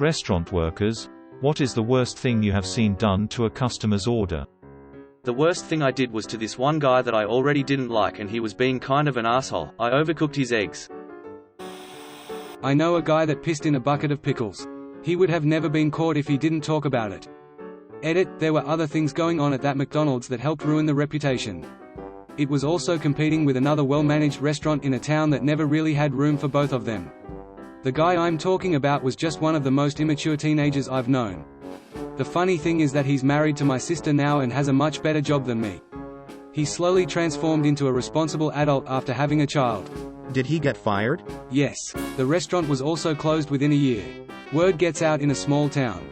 Restaurant workers, what is the worst thing you have seen done to a customer's order? The worst thing I did was to this one guy that I already didn't like, and he was being kind of an asshole. I overcooked his eggs. I know a guy that pissed in a bucket of pickles. He would have never been caught if he didn't talk about it. Edit, there were other things going on at that McDonald's that helped ruin the reputation. It was also competing with another well-managed restaurant in a town that never really had room for both of them. The guy I'm talking about was just one of the most immature teenagers I've known. The funny thing is that he's married to my sister now and has a much better job than me. He slowly transformed into a responsible adult after having a child. Did he get fired? Yes. The restaurant was also closed within a year. Word gets out in a small town.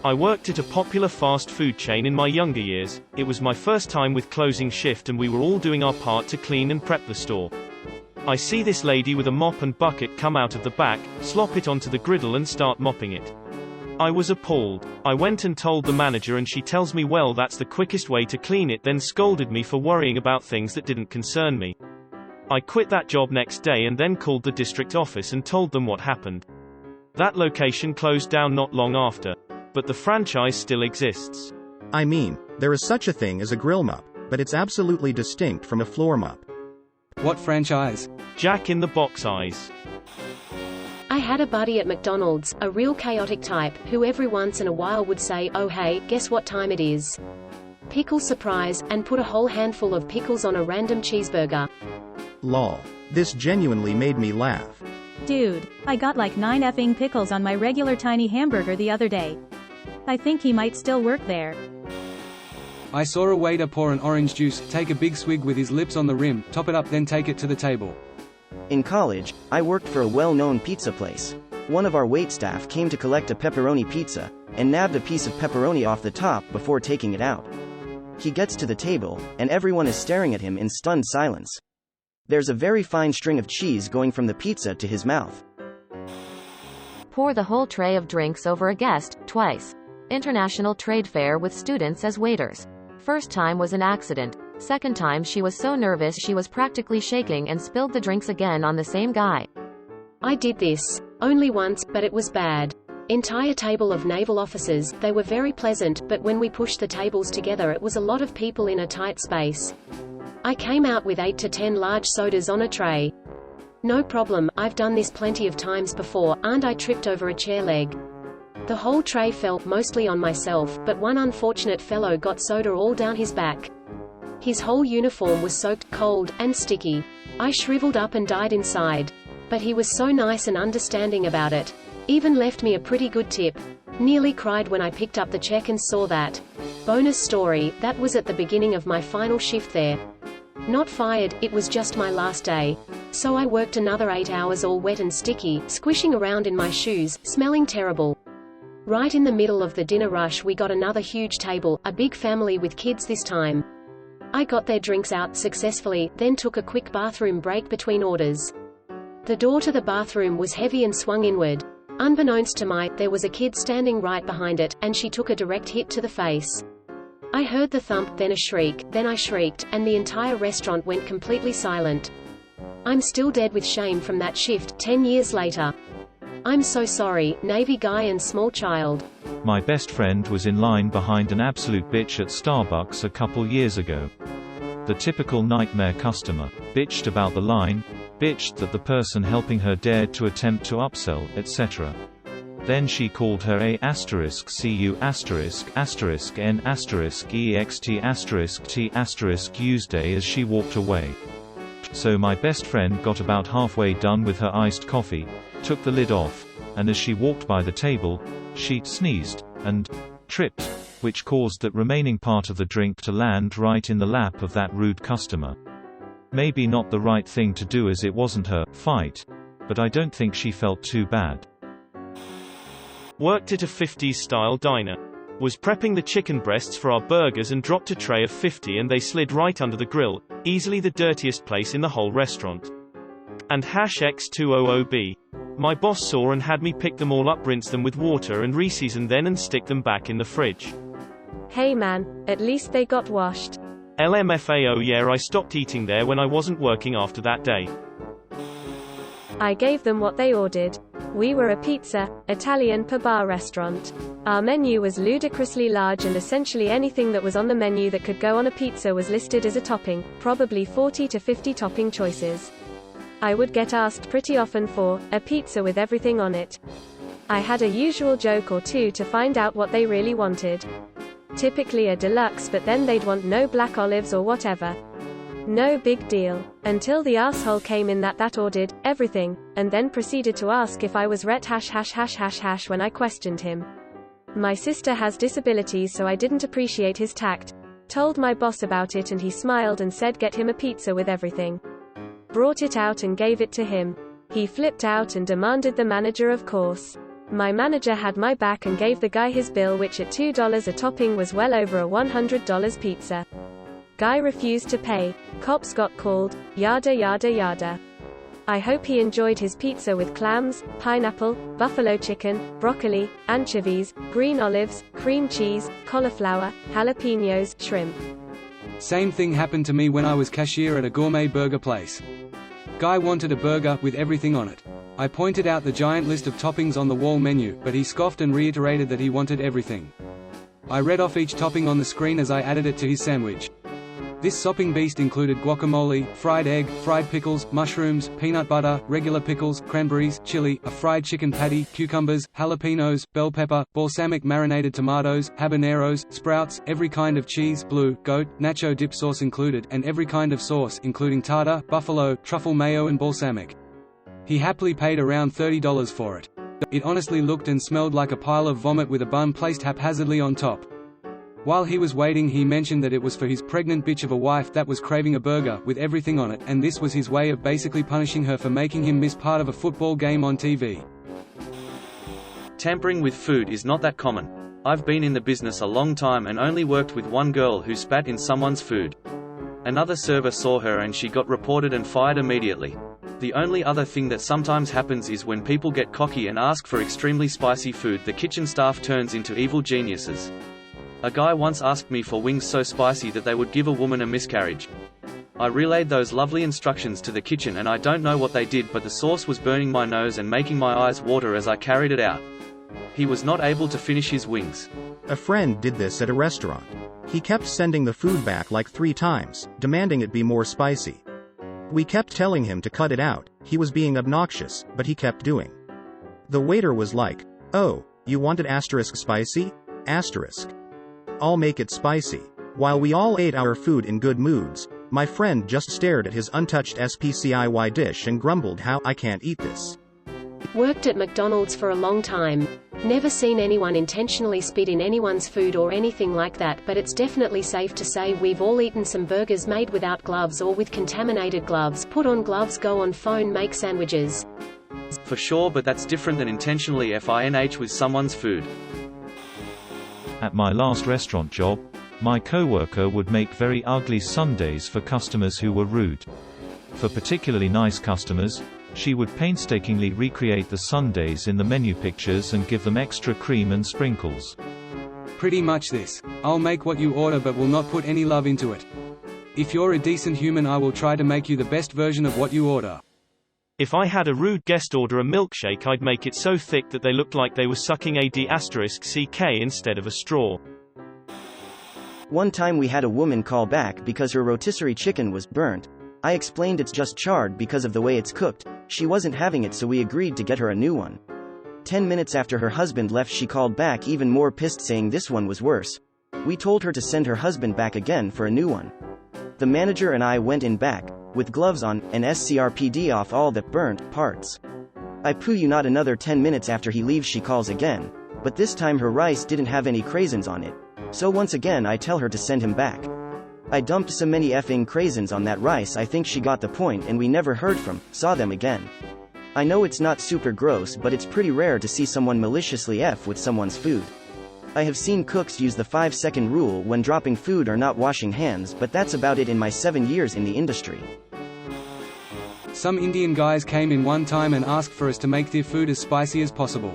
I worked at a popular fast food chain in my younger years. It was my first time with closing shift and we were all doing our part to clean and prep the store. I see this lady with a mop and bucket come out of the back, slop it onto the griddle and start mopping it. I was appalled. I went and told the manager and she tells me, well, that's the quickest way to clean it, then scolded me for worrying about things that didn't concern me. I quit that job next day and then called the district office and told them what happened. That location closed down not long after. But the franchise still exists. I mean, there is such a thing as a grill mop, but it's absolutely distinct from a floor mop. What franchise? Jack in the Box eyes. I had a buddy at McDonald's, a real chaotic type, who every once in a while would say, "Oh hey, guess what time it is? Pickle surprise," and put a whole handful of pickles on a random cheeseburger. Lol. This genuinely made me laugh. Dude, I got like 9 effing pickles on my regular tiny hamburger the other day. I think he might still work there. I saw a waiter pour an orange juice, take a big swig with his lips on the rim, top it up, then take it to the table. In college, I worked for a well-known pizza place. One of our waitstaff came to collect a pepperoni pizza, and nabbed a piece of pepperoni off the top before taking it out. He gets to the table, and everyone is staring at him in stunned silence. There's a very fine string of cheese going from the pizza to his mouth. Pour the whole tray of drinks over a guest, twice. International trade fair with students as waiters. First time was an accident. Second time she was so nervous she was practically shaking and spilled the drinks again on the same guy. I did this. Only once, but it was bad. Entire table of naval officers, they were very pleasant, but when we pushed the tables together it was a lot of people in a tight space. I came out with 8 to 10 large sodas on a tray. No problem, I've done this plenty of times before, and I tripped over a chair leg. The whole tray fell, mostly on myself, but one unfortunate fellow got soda all down his back. His whole uniform was soaked, cold, and sticky. I shriveled up and died inside. But he was so nice and understanding about it. Even left me a pretty good tip. Nearly cried when I picked up the check and saw that. Bonus story, that was at the beginning of my final shift there. Not fired, it was just my last day. So I worked another 8 hours all wet and sticky, squishing around in my shoes, smelling terrible. Right in the middle of the dinner rush we got another huge table, a big family with kids this time. I got their drinks out successfully, then took a quick bathroom break between orders. The door to the bathroom was heavy and swung inward. Unbeknownst to there was a kid standing right behind it, and she took a direct hit to the face. I heard the thump, then a shriek, then I shrieked, and the entire restaurant went completely silent. I'm still dead with shame from that shift, 10 years later. I'm so sorry, Navy guy and small child. My best friend was in line behind an absolute bitch at Starbucks a couple years ago. The typical nightmare customer. Bitched about the line, bitched that the person helping her dared to attempt to upsell, etc. Then she called her a *cu***n***ext** *t** Tuesday as she walked away. So my best friend got about halfway done with her iced coffee, took the lid off, and as she walked by the table, she sneezed and tripped, which caused that remaining part of the drink to land right in the lap of that rude customer. Maybe not the right thing to do as it wasn't her fight, but I don't think she felt too bad. Worked at a 50s style diner. Was prepping the chicken breasts for our burgers and dropped a tray of 50 and they slid right under the grill, easily the dirtiest place in the whole restaurant. And #X200B. My boss saw and had me pick them all up, rinse them with water and reseason then and stick them back in the fridge. Hey man, at least they got washed. LMFAO. Yeah, I stopped eating there when I wasn't working after that day. I gave them what they ordered. We were a pizza, Italian per-bar restaurant. Our menu was ludicrously large and essentially anything that was on the menu that could go on a pizza was listed as a topping, probably 40 to 50 topping choices. I would get asked pretty often for a pizza with everything on it. I had a usual joke or two to find out what they really wanted. Typically a deluxe, but then they'd want no black olives or whatever. No big deal. Until the asshole came in that ordered everything, and then proceeded to ask if I was ret ## when I questioned him. My sister has disabilities, so I didn't appreciate his tact. Told my boss about it and he smiled and said get him a pizza with everything. Brought it out and gave it to him. He flipped out and demanded the manager, of course. My manager had my back and gave the guy his bill, which at $2 a topping was well over a $100 pizza. Guy refused to pay. Cops got called, yada yada yada. I hope he enjoyed his pizza with clams, pineapple, buffalo chicken, broccoli, anchovies, green olives, cream cheese, cauliflower, jalapenos, shrimp. Same thing happened to me when I was cashier at a gourmet burger place. Guy wanted a burger with everything on it. I pointed out the giant list of toppings on the wall menu, but he scoffed and reiterated that he wanted everything. I read off each topping on the screen as I added it to his sandwich. This sopping beast included guacamole, fried egg, fried pickles, mushrooms, peanut butter, regular pickles, cranberries, chili, a fried chicken patty, cucumbers, jalapenos, bell pepper, balsamic marinated tomatoes, habaneros, sprouts, every kind of cheese, blue, goat, nacho dip sauce included, and every kind of sauce including tartar, buffalo, truffle mayo and balsamic. He happily paid around $30 for it. It honestly looked and smelled like a pile of vomit with a bun placed haphazardly on top. While he was waiting, he mentioned that it was for his pregnant bitch of a wife that was craving a burger with everything on it, and this was his way of basically punishing her for making him miss part of a football game on TV. Tampering with food is not that common. I've been in the business a long time and only worked with one girl who spat in someone's food. Another server saw her and she got reported and fired immediately. The only other thing that sometimes happens is when people get cocky and ask for extremely spicy food, the kitchen staff turns into evil geniuses. A guy once asked me for wings so spicy that they would give a woman a miscarriage. I relayed those lovely instructions to the kitchen and I don't know what they did, but the sauce was burning my nose and making my eyes water as I carried it out. He was not able to finish his wings. A friend did this at a restaurant. He kept sending the food back like 3 times, demanding it be more spicy. We kept telling him to cut it out, he was being obnoxious, but he kept doing. The waiter was like, "Oh, you want it spicy? I'll make it spicy." While we all ate our food in good moods, my friend just stared at his untouched SPCIY dish and grumbled how I can't eat this. Worked at McDonald's for a long time. Never seen anyone intentionally spit in anyone's food or anything like that, but it's definitely safe to say we've all eaten some burgers made without gloves or with contaminated gloves. Put on gloves, go on phone, make sandwiches. For sure, but that's different than intentionally FINH with someone's food. At my last restaurant job, my coworker would make very ugly sundaes for customers who were rude. For particularly nice customers, she would painstakingly recreate the sundaes in the menu pictures and give them extra cream and sprinkles. Pretty much this. I'll make what you order but will not put any love into it. If you're a decent human, I will try to make you the best version of what you order. If I had a rude guest order a milkshake, I'd make it so thick that they looked like they were sucking a D***CK instead of a straw. One time we had a woman call back because her rotisserie chicken was burnt. I explained it's just charred because of the way it's cooked. She wasn't having it, so we agreed to get her a new one. 10 minutes after her husband left, she called back even more pissed, saying this one was worse. We told her to send her husband back again for a new one. The manager and I went in back, with gloves on, and SCRPD off all the burnt parts. I poo you not. Another 10 minutes after he leaves, she calls again, but this time her rice didn't have any craisins on it. So once again I tell her to send him back. I dumped so many effing craisins on that rice, I think she got the point, and we never saw them again. I know it's not super gross, but it's pretty rare to see someone maliciously F with someone's food. I have seen cooks use the 5-second rule when dropping food or not washing hands, but that's about it in my 7 years in the industry. Some Indian guys came in one time and asked for us to make their food as spicy as possible.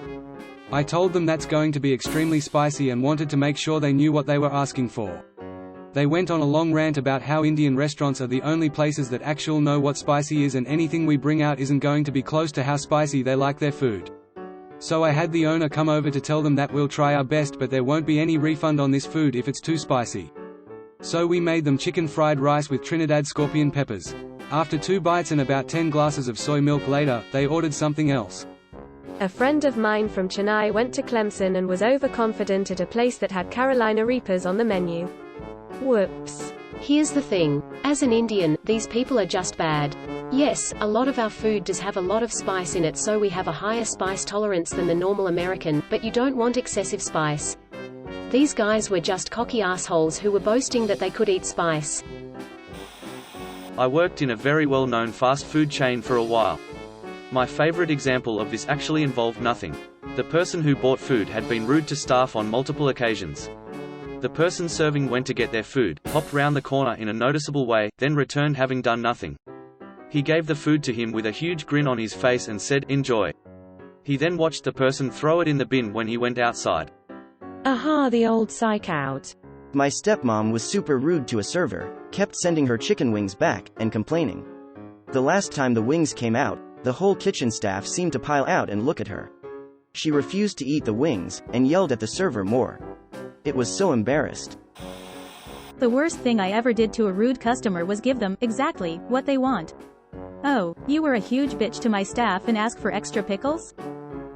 I told them that's going to be extremely spicy and wanted to make sure they knew what they were asking for. They went on a long rant about how Indian restaurants are the only places that actually know what spicy is, and anything we bring out isn't going to be close to how spicy they like their food. So I had the owner come over to tell them that we'll try our best, but there won't be any refund on this food if it's too spicy. So we made them chicken fried rice with Trinidad scorpion peppers. After 2 bites and about 10 glasses of soy milk later, they ordered something else. A friend of mine from Chennai went to Clemson and was overconfident at a place that had Carolina Reapers on the menu. Whoops. Here's the thing. As an Indian, these people are just bad. Yes, a lot of our food does have a lot of spice in it, so we have a higher spice tolerance than the normal American, but you don't want excessive spice. These guys were just cocky assholes who were boasting that they could eat spice. I worked in a very well-known fast food chain for a while. My favorite example of this actually involved nothing. The person who bought food had been rude to staff on multiple occasions. The person serving went to get their food, popped round the corner in a noticeable way, then returned having done nothing. He gave the food to him with a huge grin on his face and said, "Enjoy." He then watched the person throw it in the bin when he went outside. Aha, the old psych out. My stepmom was super rude to a server, kept sending her chicken wings back, and complaining. The last time the wings came out, the whole kitchen staff seemed to pile out and look at her. She refused to eat the wings, and yelled at the server more. It was so embarrassed. The worst thing I ever did to a rude customer was give them, exactly, what they want. Oh, you were a huge bitch to my staff and ask for extra pickles?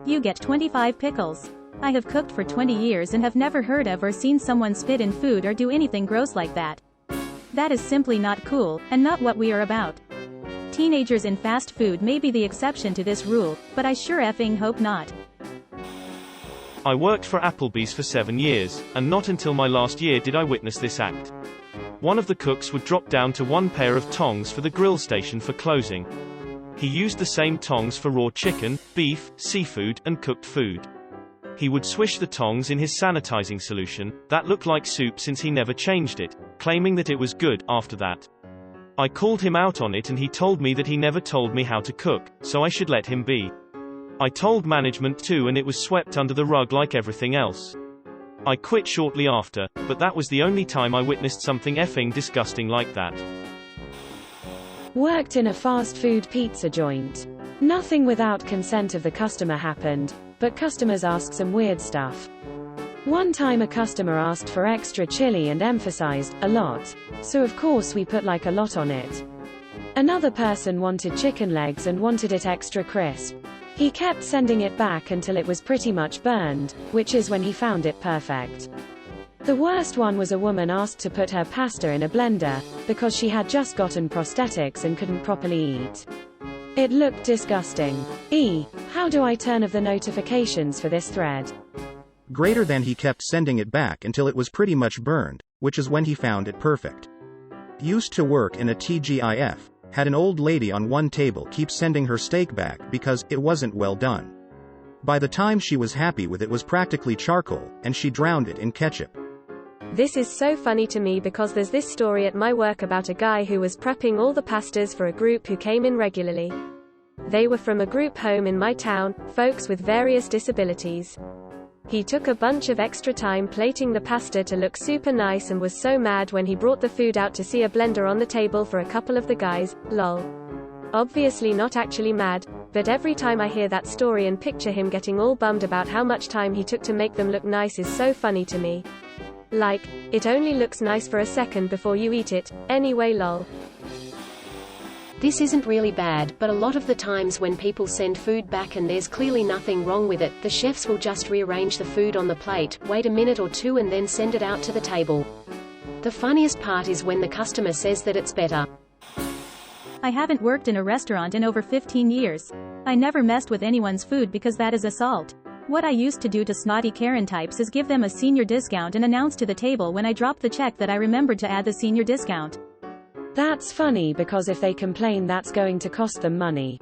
You get 25 pickles. I have cooked for 20 years and have never heard of or seen someone spit in food or do anything gross like that. That is simply not cool, and not what we are about. Teenagers in fast food may be the exception to this rule, but I sure effing hope not. I worked for Applebee's for 7 years, and not until my last year did I witness this act. One of the cooks would drop down to 1 pair of tongs for the grill station for closing. He used the same tongs for raw chicken, beef, seafood, and cooked food. He would swish the tongs in his sanitizing solution, that looked like soup since he never changed it, claiming that it was good after that. I called him out on it and he told me that he never told me how to cook, so I should let him be. I told management too and it was swept under the rug like everything else. I quit shortly after, but that was the only time I witnessed something effing disgusting like that. Worked in a fast food pizza joint. Nothing without consent of the customer happened, but customers asked some weird stuff. One time a customer asked for extra chili and emphasized, a lot. So of course we put like a lot on it. Another person wanted chicken legs and wanted it extra crisp. He kept sending it back until it was pretty much burned, which is when he found it perfect. The worst one was a woman asked to put her pasta in a blender, because she had just gotten prosthetics and couldn't properly eat. It looked disgusting. How do I turn off the notifications for this thread? Greater than he kept sending it back until it was pretty much burned, which is when he found it perfect. Used to work in a TGIF, had an old lady on one table keep sending her steak back because it wasn't well done. By the time she was happy with it was practically charcoal, and she drowned it in ketchup. This is so funny to me because there's this story at my work about a guy who was prepping all the pastas for a group who came in regularly. They were from a group home in my town, folks with various disabilities. He took a bunch of extra time plating the pasta to look super nice and was so mad when he brought the food out to see a blender on the table for a couple of the guys, lol. Obviously not actually mad, but every time I hear that story and picture him getting all bummed about how much time he took to make them look nice is so funny to me. Like, it only looks nice for a second before you eat it, anyway lol. This isn't really bad, but a lot of the times when people send food back and there's clearly nothing wrong with it, the chefs will just rearrange the food on the plate, wait a minute or two and then send it out to the table. The funniest part is when the customer says that it's better. I haven't worked in a restaurant in over 15 years. I never messed with anyone's food because that is assault. What I used to do to snotty Karen types is give them a senior discount and announce to the table when I dropped the check that I remembered to add the senior discount. That's funny because if they complain that's going to cost them money.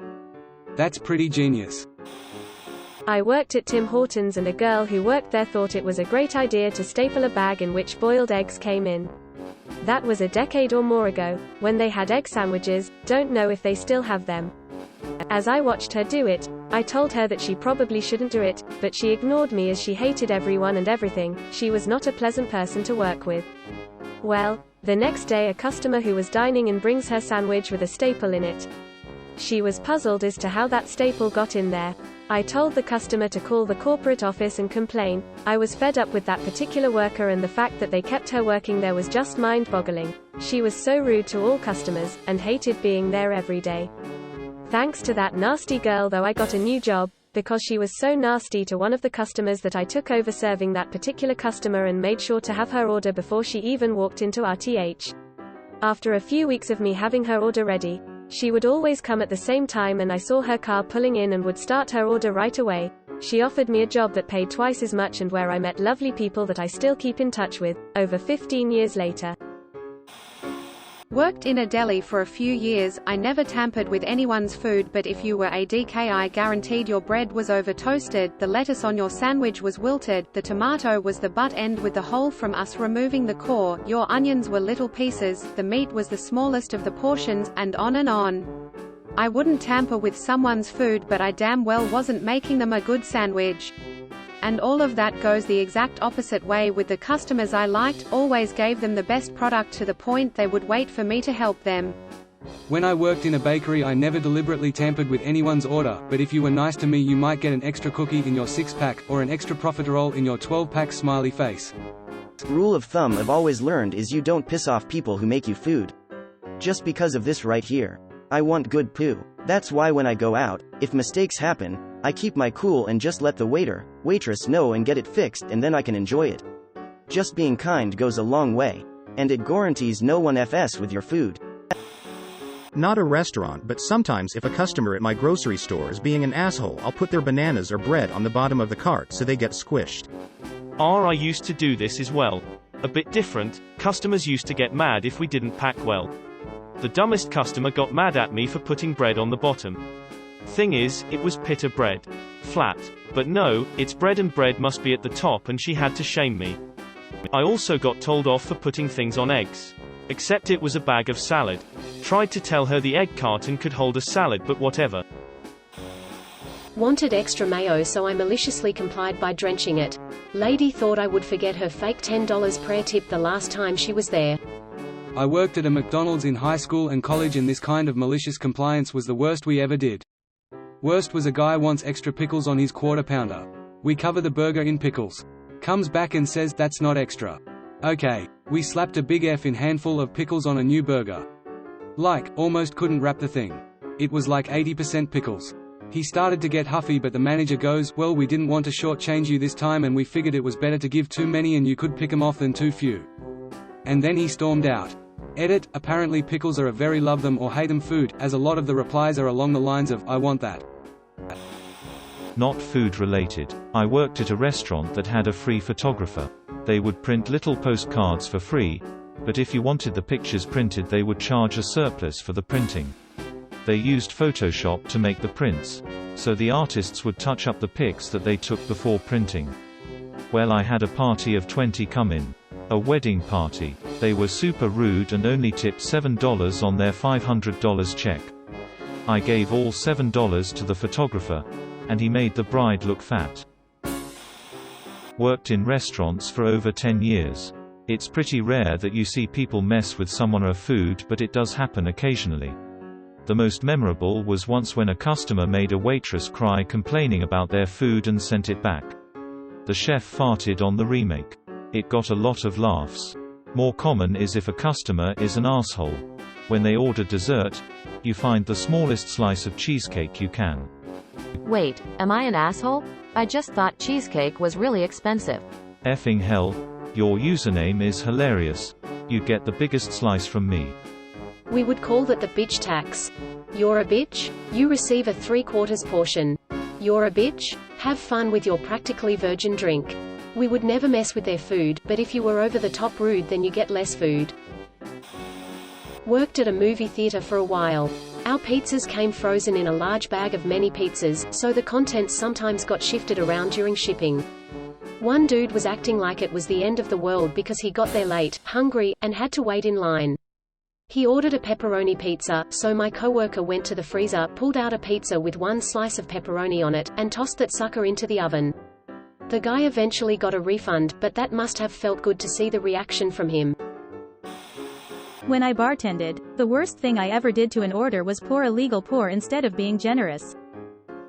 That's pretty genius. I worked at Tim Hortons and a girl who worked there thought it was a great idea to staple a bag in which boiled eggs came in. That was a decade or more ago, when they had egg sandwiches, don't know if they still have them. As I watched her do it, I told her that she probably shouldn't do it, but she ignored me as she hated everyone and everything. She was not a pleasant person to work with. Well, the next day a customer who was dining in brings her sandwich with a staple in it. She was puzzled as to how that staple got in there. I told the customer to call the corporate office and complain. I was fed up with that particular worker, and the fact that they kept her working there was just mind-boggling. She was so rude to all customers, and hated being there every day. Thanks to that nasty girl though, I got a new job, because she was so nasty to one of the customers that I took over serving that particular customer and made sure to have her order before she even walked into RTH. After a few weeks of me having her order ready, she would always come at the same time, and I saw her car pulling in and would start her order right away. She offered me a job that paid twice as much and where I met lovely people that I still keep in touch with, over 15 years later. Worked in a deli for a few years. I never tampered with anyone's food, but if you were a DK, I guaranteed your bread was over toasted, the lettuce on your sandwich was wilted, the tomato was the butt end with the hole from us removing the core, your onions were little pieces, the meat was the smallest of the portions, and on and on. I wouldn't tamper with someone's food, but I damn well wasn't making them a good sandwich. And all of that goes the exact opposite way with the customers I liked, always gave them the best product to the point they would wait for me to help them. When I worked in a bakery, I never deliberately tampered with anyone's order, but if you were nice to me, you might get an extra cookie in your 6-pack, or an extra profiterole in your 12-pack smiley face. Rule of thumb I've always learned is you don't piss off people who make you food. Just because of this right here. I want good poo. That's why when I go out, if mistakes happen, I keep my cool and just let the waiter, waitress know and get it fixed, and then I can enjoy it. Just being kind goes a long way. And it guarantees no one f's with your food. Not a restaurant, but sometimes if a customer at my grocery store is being an asshole, I'll put their bananas or bread on the bottom of the cart so they get squished. I used to do this as well. A bit different, customers used to get mad if we didn't pack well. The dumbest customer got mad at me for putting bread on the bottom. Thing is, it was pita bread. Flat. But no, it's bread and bread must be at the top, and she had to shame me. I also got told off for putting things on eggs. Except it was a bag of salad. Tried to tell her the egg carton could hold a salad, but whatever. Wanted extra mayo, so I maliciously complied by drenching it. Lady thought I would forget her fake $10 prayer tip the last time she was there. I worked at a McDonald's in high school and college, and this kind of malicious compliance was the worst we ever did. Worst was a guy wants extra pickles on his quarter pounder. We cover the burger in pickles. Comes back and says that's not extra. Okay. We slapped a big F in handful of pickles on a new burger. Like, almost couldn't wrap the thing. It was like 80% pickles. He started to get huffy, but the manager goes, well, we didn't want to shortchange you this time, and we figured it was better to give too many and you could pick 'em off than too few. And then he stormed out. Edit, apparently pickles are a very love them or hate them food, as a lot of the replies are along the lines of, I want that. Not food related. I worked at a restaurant that had a free photographer. They would print little postcards for free, but if you wanted the pictures printed they would charge a surplus for the printing. They used Photoshop to make the prints, so the artists would touch up the pics that they took before printing. Well, I had a party of 20 come in. A wedding party. They were super rude and only tipped $7 on their $500 check. I gave all $7 to the photographer, and he made the bride look fat. Worked in restaurants for over 10 years. It's pretty rare that you see people mess with someone or food, but it does happen occasionally. The most memorable was once when a customer made a waitress cry complaining about their food and sent it back. The chef farted on the remake. It got a lot of laughs. More common is if a customer is an asshole. When they order dessert, you find the smallest slice of cheesecake you can. Wait, am I an asshole? I just thought cheesecake was really expensive. Effing hell. Your username is hilarious. You get the biggest slice from me. We would call that the bitch tax. You're a bitch? You receive a 3/4 portion. You're a bitch? Have fun with your practically virgin drink. We would never mess with their food, but if you were over the top rude then you get less food. Worked at a movie theater for a while. Our pizzas came frozen in a large bag of many pizzas, so the contents sometimes got shifted around during shipping. One dude was acting like it was the end of the world because he got there late, hungry, and had to wait in line. He ordered a pepperoni pizza, so my coworker went to the freezer, pulled out a pizza with one slice of pepperoni on it, and tossed that sucker into the oven. The guy eventually got a refund, but that must have felt good to see the reaction from him. When I bartended, the worst thing I ever did to an order was pour a legal pour instead of being generous.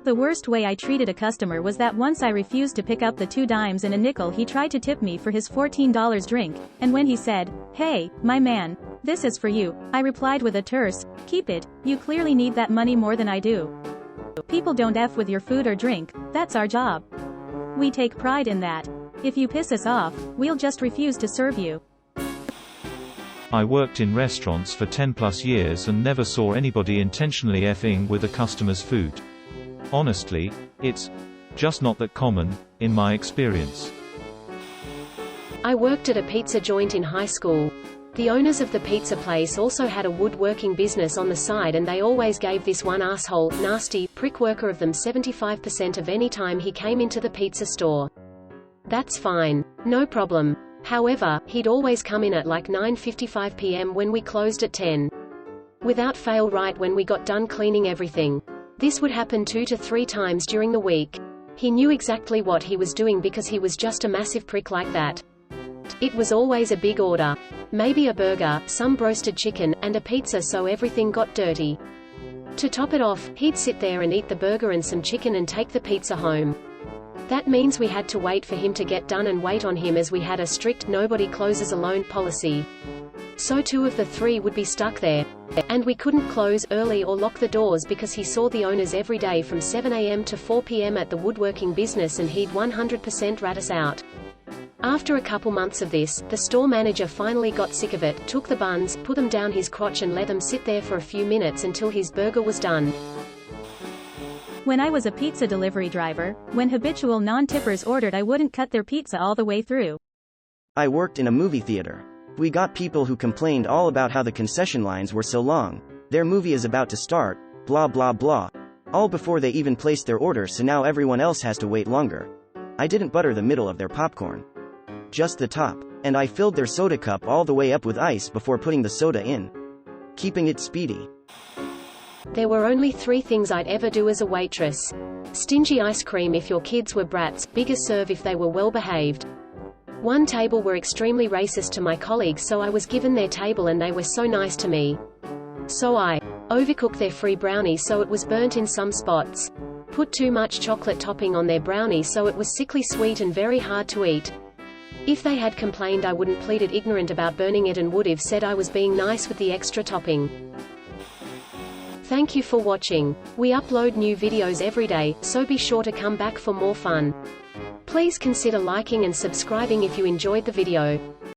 The worst way I treated a customer was that once I refused to pick up the 2 dimes and a nickel he tried to tip me for his $14 drink, and when he said, "Hey, my man, this is for you," I replied with a terse, "Keep it, you clearly need that money more than I do." People don't F with your food or drink, that's our job. We take pride in that. If you piss us off, we'll just refuse to serve you. I worked in restaurants for 10+ years and never saw anybody intentionally effing with a customer's food. Honestly, it's just not that common, in my experience. I worked at a pizza joint in high school. The owners of the pizza place also had a woodworking business on the side, and they always gave this one asshole, nasty, prick worker of them 75% of any time he came into the pizza store. That's fine. No problem. However, he'd always come in at like 9:55 p.m. when we closed at 10. Without fail right when we got done cleaning everything. This would happen 2 to 3 times during the week. He knew exactly what he was doing because he was just a massive prick like that. It was always a big order. Maybe a burger, some roasted chicken, and a pizza, so everything got dirty. To top it off, he'd sit there and eat the burger and some chicken and take the pizza home. That means we had to wait for him to get done and wait on him, as we had a strict nobody closes alone policy. So 2 of the 3 would be stuck there. And we couldn't close early or lock the doors because he saw the owners every day from 7 a.m. to 4 p.m. at the woodworking business, and he'd 100% rat us out. After a couple months of this, the store manager finally got sick of it, took the buns, put them down his crotch and let them sit there for a few minutes until his burger was done. When I was a pizza delivery driver, when habitual non-tippers ordered, I wouldn't cut their pizza all the way through. I worked in a movie theater. We got people who complained all about how the concession lines were so long. Their movie is about to start, blah blah blah. All before they even placed their order, so now everyone else has to wait longer. I didn't butter the middle of their popcorn. Just the top. And I filled their soda cup all the way up with ice before putting the soda in. Keeping it speedy. There were only 3 things I'd ever do as a waitress. Stingy ice cream if your kids were brats, bigger serve if they were well behaved. One table were extremely racist to my colleagues, so I was given their table and they were so nice to me. So I overcooked their free brownie so it was burnt in some spots. Put too much chocolate topping on their brownie so it was sickly sweet and very hard to eat. If they had complained, I wouldn't pleaded ignorant about burning it and would have said I was being nice with the extra topping. Thank you for watching. We upload new videos every day, so be sure to come back for more fun. Please consider liking and subscribing if you enjoyed the video.